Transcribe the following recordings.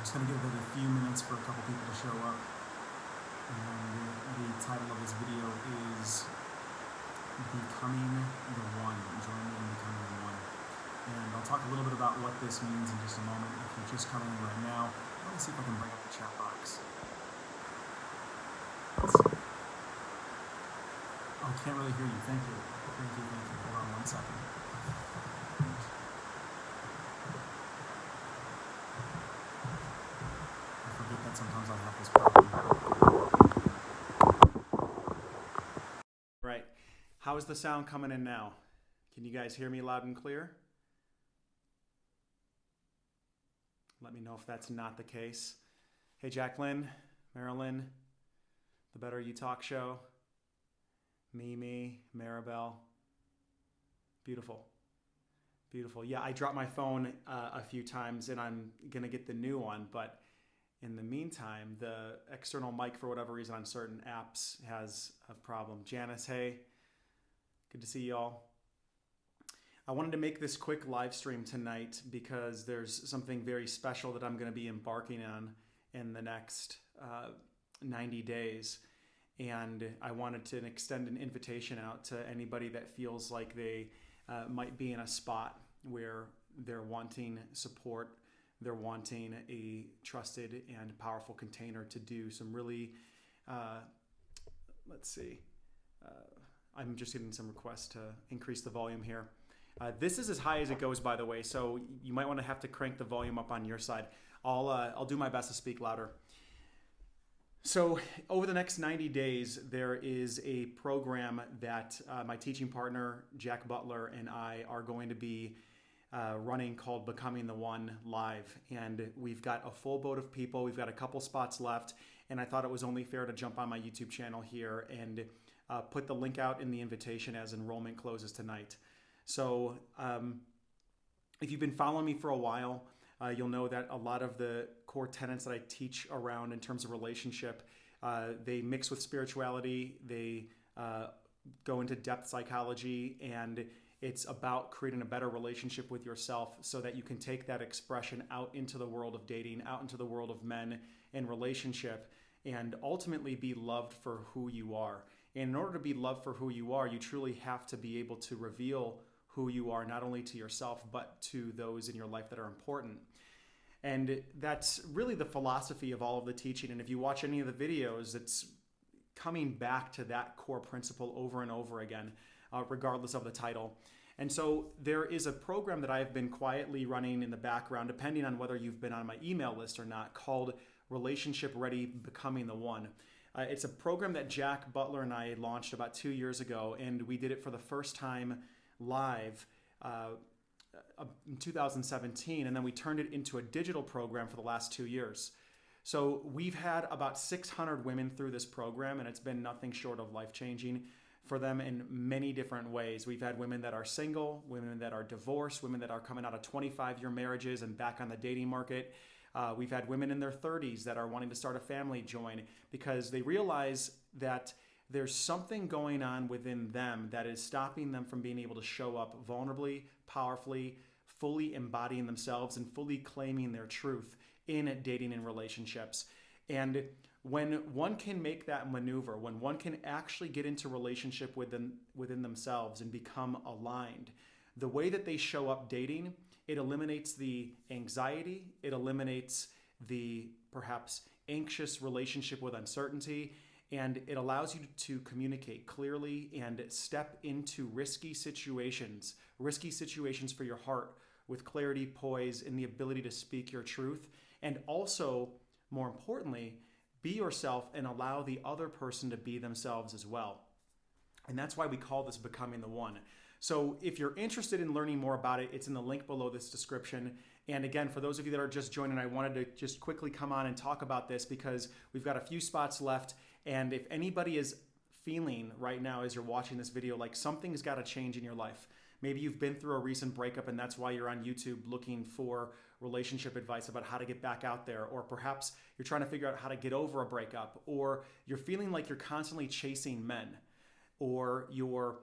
Just gonna give it a few minutes for a couple people to show up. And the title of this video is Becoming the One. Join me in becoming the one. And I'll talk a little bit about what this means in just a moment. If you're just coming in right now, let me see if I can bring up the chat box. Let's see. Oh, can't really hear you. Thank you. Thank you. Hold on 1 second. I forget that sometimes I have this problem. Right. How is the sound coming in now? Can you guys hear me loud and clear? Let me know if that's not the case. Hey, Jacqueline, Marilyn, The Better You Talk Show, Mimi, Maribel. Beautiful. Beautiful. Yeah, I dropped my phone a few times and I'm going to get the new one, but in the meantime, the external mic, for whatever reason, on certain apps has a problem. Janice, hey, good to see y'all. I wanted to make this quick live stream tonight because there's something very special that I'm going to be embarking on in the next 90 days. And I wanted to extend an invitation out to anybody that feels like they might be in a spot where they're wanting support, they're wanting a trusted and powerful container to do some really, I'm just getting some requests to increase the volume here. This is as high as it goes, by the way, so you might want to have to crank the volume up on your side. I'll do my best to speak louder. So over the next 90 days, there is a program that my teaching partner, Jack Butler, and I are going to be running called Becoming the One Live. And we've got a full boat of people. We've got a couple spots left. And I thought it was only fair to jump on my YouTube channel here and put the link out in the invitation as enrollment closes tonight. So if you've been following me for a while, you'll know that a lot of the core tenets that I teach around in terms of relationship, they mix with spirituality, they go into depth psychology, and it's about creating a better relationship with yourself so that you can take that expression out into the world of dating, out into the world of men and relationship, and ultimately be loved for who you are. And in order to be loved for who you are, you truly have to be able to reveal who you are, not only to yourself, but to those in your life that are important. And that's really the philosophy of all of the teaching. And if you watch any of the videos, it's coming back to that core principle over and over again, regardless of the title. And so there is a program that I've been quietly running in the background, depending on whether you've been on my email list or not, called Relationship Ready Becoming the One. It's a program that Jack Butler and I launched about 2 years ago, and we did it for the first time live in 2017, and then we turned it into a digital program for the last 2 years. So we've had about 600 women through this program, and it's been nothing short of life-changing for them in many different ways. We've had women that are single, women that are divorced, women that are coming out of 25-year marriages and back on the dating market. We've had women in their 30s that are wanting to start a family join because they realize that there's something going on within them that is stopping them from being able to show up vulnerably, powerfully, fully embodying themselves and fully claiming their truth in dating and relationships. And when one can make that maneuver, when one can actually get into relationship within themselves and become aligned, the way that they show up dating, it eliminates the anxiety, it eliminates the perhaps anxious relationship with uncertainty, and it allows you to communicate clearly and step into risky situations for your heart with clarity, poise, and the ability to speak your truth. And also, more importantly, be yourself and allow the other person to be themselves as well. And that's why we call this Becoming the One. So if you're interested in learning more about it, it's in the link below this description. And again, for those of you that are just joining, I wanted to just quickly come on and talk about this because we've got a few spots left. And if anybody is feeling right now as you're watching this video like something's got to change in your life, maybe you've been through a recent breakup and that's why you're on YouTube looking for relationship advice about how to get back out there, or perhaps you're trying to figure out how to get over a breakup, or you're feeling like you're constantly chasing men, or you're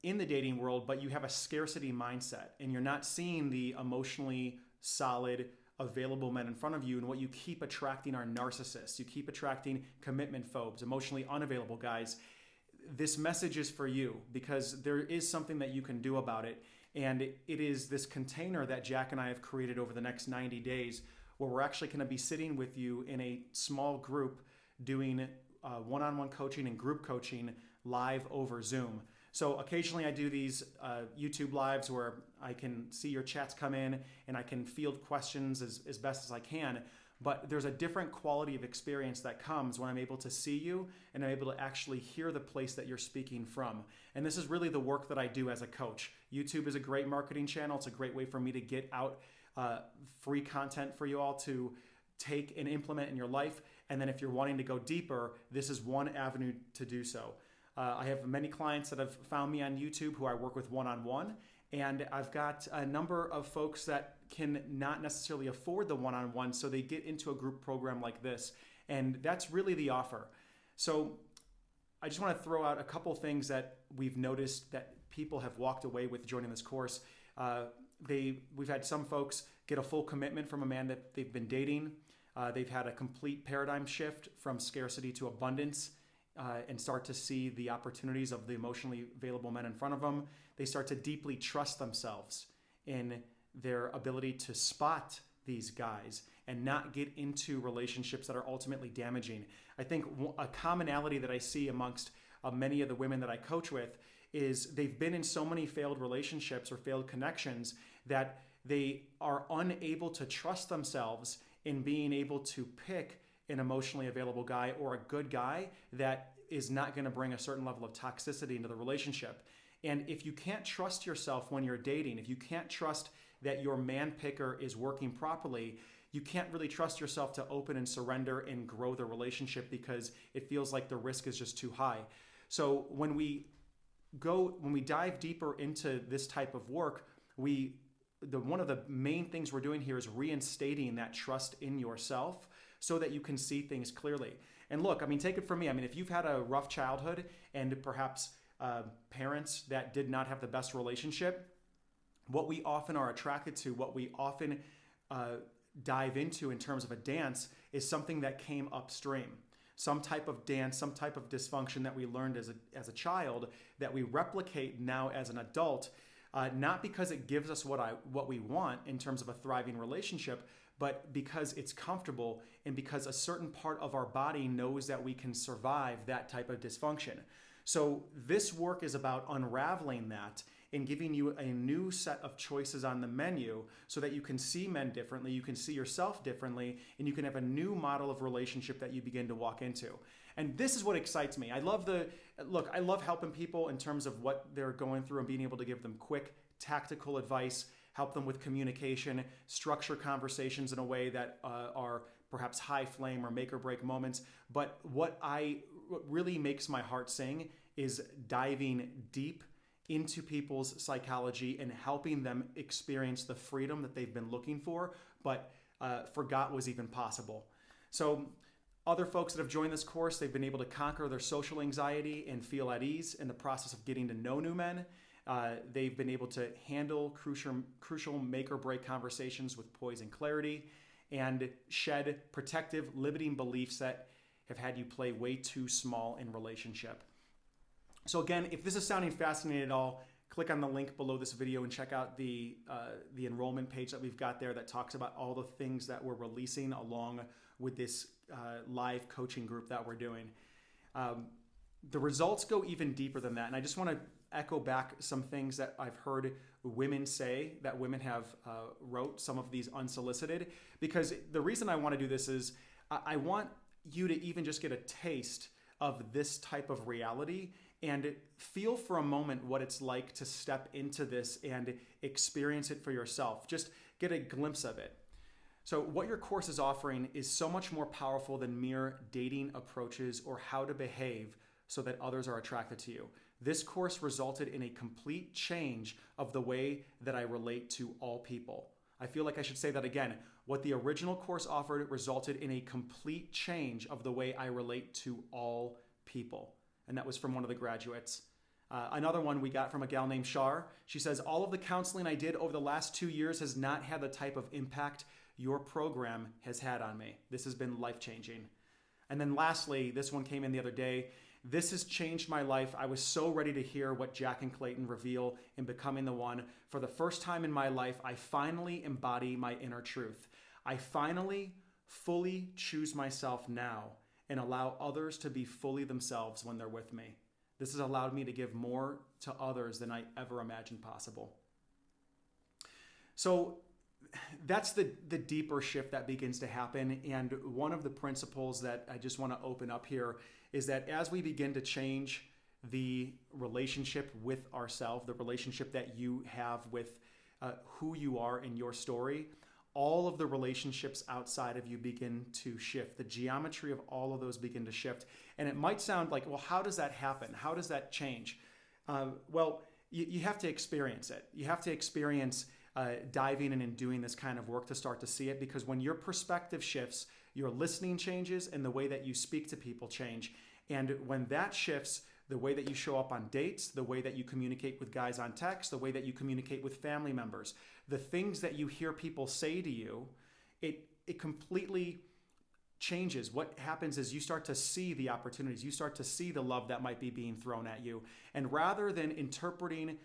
in the dating world, but you have a scarcity mindset and you're not seeing the emotionally solid, available men in front of you, and what you keep attracting are narcissists. You keep attracting commitment phobes, emotionally unavailable guys. This message is for you because there is something that you can do about it. And it is this container that Jack and I have created over the next 90 days where we're actually going to be sitting with you in a small group doing one-on-one coaching and group coaching live over Zoom. So occasionally I do these YouTube lives where I can see your chats come in and I can field questions as best as I can. But there's a different quality of experience that comes when I'm able to see you and I'm able to actually hear the place that you're speaking from. And this is really the work that I do as a coach. YouTube is a great marketing channel. It's a great way for me to get out free content for you all to take and implement in your life. And then if you're wanting to go deeper, this is one avenue to do so. I have many clients that have found me on YouTube who I work with one-on-one. And I've got a number of folks that can not necessarily afford the one-on-one, so they get into a group program like this. And that's really the offer. So I just want to throw out a couple things that we've noticed that people have walked away with joining this course. We've had some folks get a full commitment from a man that they've been dating. They've had a complete paradigm shift from scarcity to abundance. And start to see the opportunities of the emotionally available men in front of them. They start to deeply trust themselves in their ability to spot these guys and not get into relationships that are ultimately damaging. I think a commonality that I see amongst many of the women that I coach with is they've been in so many failed relationships or failed connections that they are unable to trust themselves in being able to pick an emotionally available guy or a good guy that is not going to bring a certain level of toxicity into the relationship. And if you can't trust yourself when you're dating, if you can't trust that your man picker is working properly, you can't really trust yourself to open and surrender and grow the relationship because it feels like the risk is just too high. So when we dive deeper into this type of work, one of the main things we're doing here is reinstating that trust in yourself so that you can see things clearly. And look, I mean, take it from me. I mean, if you've had a rough childhood and perhaps parents that did not have the best relationship, what we often are attracted to, what we often dive into in terms of a dance is something that came upstream. Some type of dance, some type of dysfunction that we learned as a child that we replicate now as an adult, not because it gives us what we want in terms of a thriving relationship, but because it's comfortable and because a certain part of our body knows that we can survive that type of dysfunction. So this work is about unraveling that and giving you a new set of choices on the menu so that you can see men differently, you can see yourself differently, and you can have a new model of relationship that you begin to walk into. And this is what excites me. I love helping people in terms of what they're going through and being able to give them quick, tactical advice, help them with communication, structure conversations in a way that are perhaps high flame or make or break moments. But what really makes my heart sing is diving deep into people's psychology and helping them experience the freedom that they've been looking for, but forgot was even possible. So other folks that have joined this course, they've been able to conquer their social anxiety and feel at ease in the process of getting to know new men. They've been able to handle crucial make or break conversations with poise and clarity and shed protective, limiting beliefs that have had you play way too small in relationship. So again, if this is sounding fascinating at all, click on the link below this video and check out the enrollment page that we've got there that talks about all the things that we're releasing along with this live coaching group that we're doing. The results go even deeper than that. And I just want to echo back some things that I've heard women say that women have wrote, some of these unsolicited, because the reason I want to do this is I want you to even just get a taste of this type of reality and feel for a moment what it's like to step into this and experience it for yourself. Just get a glimpse of it. So what your course is offering is so much more powerful than mere dating approaches or how to behave so that others are attracted to you. This course resulted in a complete change of the way that I relate to all people. I feel like I should say that again. What the original course offered resulted in a complete change of the way I relate to all people. And that was from one of the graduates. Another one we got from a gal named Shar. She says, all of the counseling I did over the last 2 years has not had the type of impact your program has had on me. This has been life-changing. And then lastly, this one came in the other day. This has changed my life. I was so ready to hear what Jack and Clayton reveal in Becoming the One. For the first time in my life, I finally embody my inner truth. I finally fully choose myself now and allow others to be fully themselves when they're with me. This has allowed me to give more to others than I ever imagined possible. So that's the deeper shift that begins to happen. And one of the principles that I just want to open up here is that as we begin to change the relationship with ourselves, the relationship that you have with who you are in your story, all of the relationships outside of you begin to shift. The geometry of all of those begin to shift. And it might sound like, well, how does that happen? How does that change? Well, you have to experience it. You have to experience diving in and doing this kind of work to start to see it, because when your perspective shifts, your listening changes and the way that you speak to people change. And when that shifts, the way that you show up on dates, the way that you communicate with guys on text, the way that you communicate with family members, the things that you hear people say to you, it completely changes. What happens is you start to see the opportunities, you start to see the love that might be being thrown at you. And rather than interpreting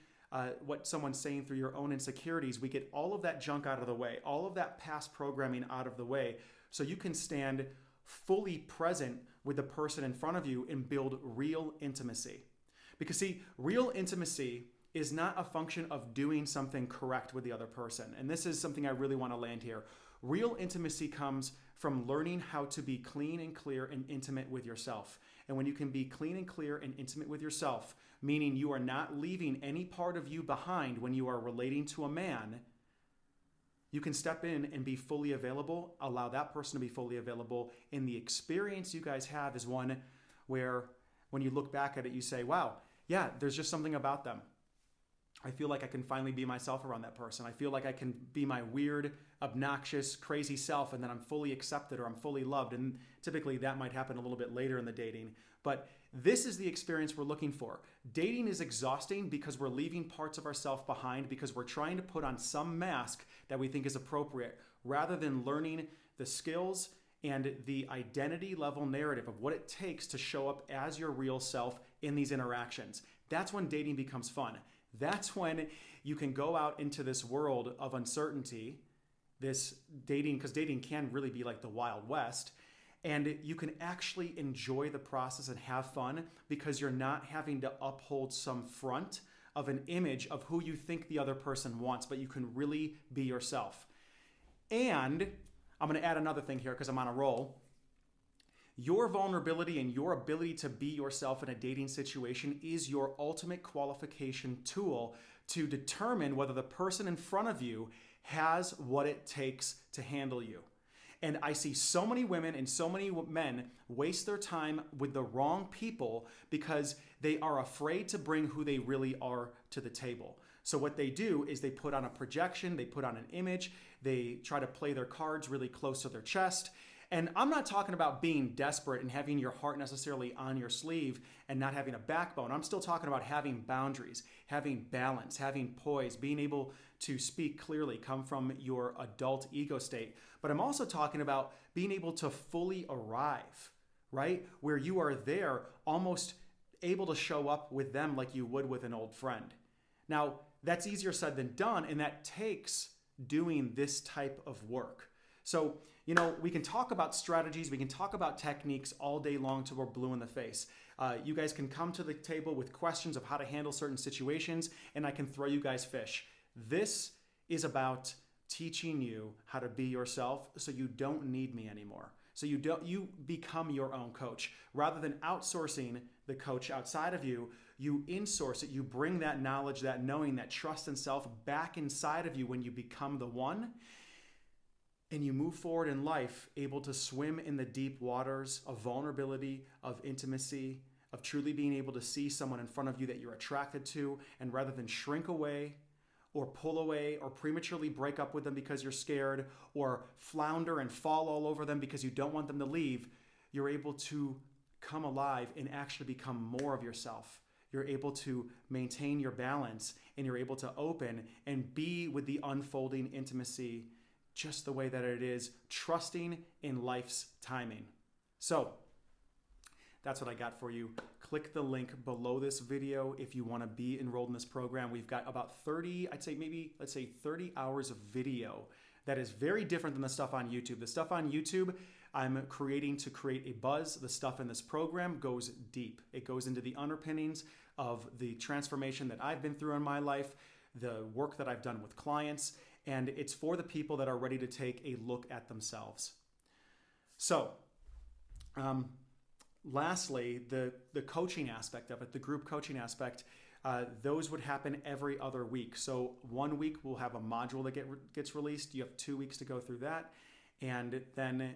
what someone's saying through your own insecurities, we get all of that junk out of the way, all of that past programming out of the way, so you can stand fully present with the person in front of you and build real intimacy. Because see, real intimacy is not a function of doing something correct with the other person. And this is something I really want to land here. Real intimacy comes from learning how to be clean and clear and intimate with yourself. And when you can be clean and clear and intimate with yourself, meaning you are not leaving any part of you behind when you are relating to a man, you can step in and be fully available, allow that person to be fully available. And the experience you guys have is one where when you look back at it, you say, wow, yeah, there's just something about them. I feel like I can finally be myself around that person. I feel like I can be my weird, obnoxious, crazy self, and then I'm fully accepted or I'm fully loved. And typically that might happen a little bit later in the dating. But this is the experience we're looking for. Dating is exhausting because we're leaving parts of ourselves behind, because we're trying to put on some mask that we think is appropriate, rather than learning the skills and the identity level narrative of what it takes to show up as your real self in these interactions. That's when dating becomes fun. That's when you can go out into this world of uncertainty, this dating, because dating can really be like the Wild West, and you can actually enjoy the process and have fun because you're not having to uphold some front of an image of who you think the other person wants, but you can really be yourself. And I'm going to add another thing here because I'm on a roll. Your vulnerability and your ability to be yourself in a dating situation is your ultimate qualification tool to determine whether the person in front of you has what it takes to handle you. And I see so many women and so many men waste their time with the wrong people because they are afraid to bring who they really are to the table. So what they do is they put on a projection, they put on an image, they try to play their cards really close to their chest. And I'm not talking about being desperate and having your heart necessarily on your sleeve and not having a backbone. I'm still talking about having boundaries, having balance, having poise, being able to speak clearly, come from your adult ego state. But I'm also talking about being able to fully arrive, right? Where you are there almost able to show up with them like you would with an old friend. Now, that's easier said than done, and that takes doing this type of work. So, we can talk about strategies, we can talk about techniques all day long till we're blue in the face. You guys can come to the table with questions of how to handle certain situations, and I can throw you guys fish. This is about teaching you how to be yourself so you don't need me anymore. So you become your own coach. Rather than outsourcing the coach outside of you, you insource it. You bring that knowledge, that knowing, that trust in self back inside of you when you become the one. And you move forward in life able to swim in the deep waters of vulnerability, of intimacy, of truly being able to see someone in front of you that you're attracted to, and rather than shrink away or pull away or prematurely break up with them because you're scared or flounder and fall all over them because you don't want them to leave, you're able to come alive and actually become more of yourself. You're able to maintain your balance, and you're able to open and be with the unfolding intimacy just the way that it is, trusting in life's timing. So that's what I got for you. Click the link below this video if you want to be enrolled in this program. We've got about 30, I'd say maybe, let's say 30 hours of video that is very different than the stuff on YouTube. The stuff on YouTube, I'm creating to create a buzz. The stuff in this program goes deep. It goes into the underpinnings of the transformation that I've been through in my life, the work that I've done with clients, and it's for the people that are ready to take a look at themselves. So, lastly, the coaching aspect of it, the group coaching aspect, those would happen every other week. So 1 week we'll have a module that gets released. You have 2 weeks to go through that. And then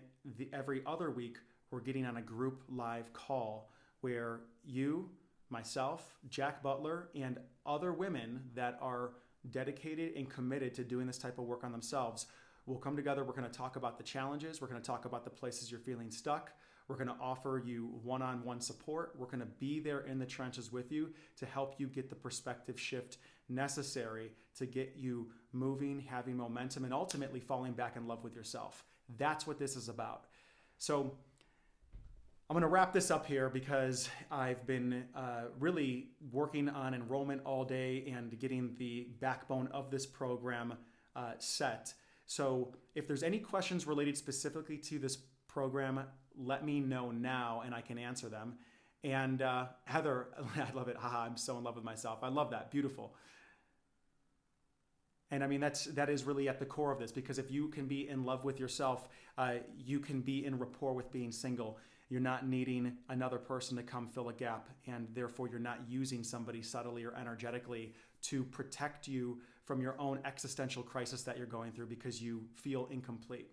every other week we're getting on a group live call where you, myself, Jack Butler, and other women that are dedicated and committed to doing this type of work on themselves will come together. We're going to talk about the challenges. We're going to talk about the places you're feeling stuck. We're going to offer you one-on-one support. We're going to be there in the trenches with you to help you get the perspective shift necessary to get you moving, having momentum, and ultimately falling back in love with yourself. That's what this is about. So I'm going to wrap this up here because I've been really working on enrollment all day and getting the backbone of this program set. So if there's any questions related specifically to this program, let me know now and I can answer them. And Heather, I love it. Haha, I'm so in love with myself. I love that. Beautiful. And I mean, that is really at the core of this, because if you can be in love with yourself, you can be in rapport with being single. You're not needing another person to come fill a gap, and therefore you're not using somebody subtly or energetically to protect you from your own existential crisis that you're going through because you feel incomplete.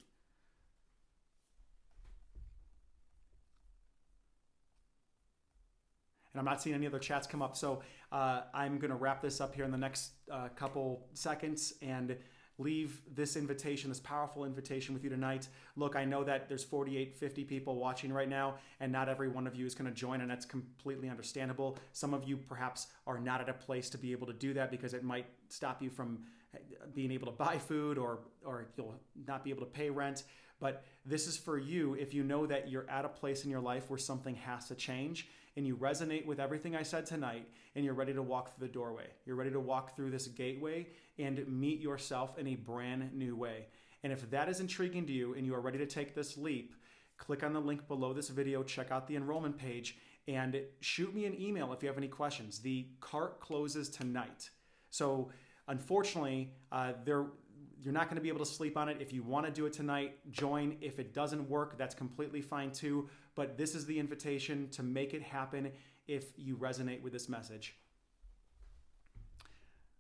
And I'm not seeing any other chats come up, so I'm going to wrap this up here in the next couple seconds and leave this invitation, this powerful invitation with you tonight. Look, I know that there's 48, 50 people watching right now, and not every one of you is going to join, and that's completely understandable. Some of you perhaps are not at a place to be able to do that because it might stop you from being able to buy food, or you'll not be able to pay rent. But this is for you if you know that you're at a place in your life where something has to change, and you resonate with everything I said tonight, and you're ready to walk through the doorway. You're ready to walk through this gateway and meet yourself in a brand new way. And if that is intriguing to you and you are ready to take this leap, click on the link below this video, check out the enrollment page, and shoot me an email if you have any questions. The cart closes tonight. So unfortunately, you're not going to be able to sleep on it. If you want to do it tonight, join. If it doesn't work, that's completely fine too. But this is the invitation to make it happen if you resonate with this message.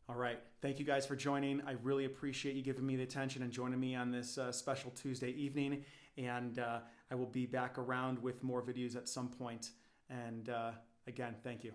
All right. Thank you guys for joining. I really appreciate you giving me the attention and joining me on this special Tuesday evening. And I will be back around with more videos at some point. And again, thank you.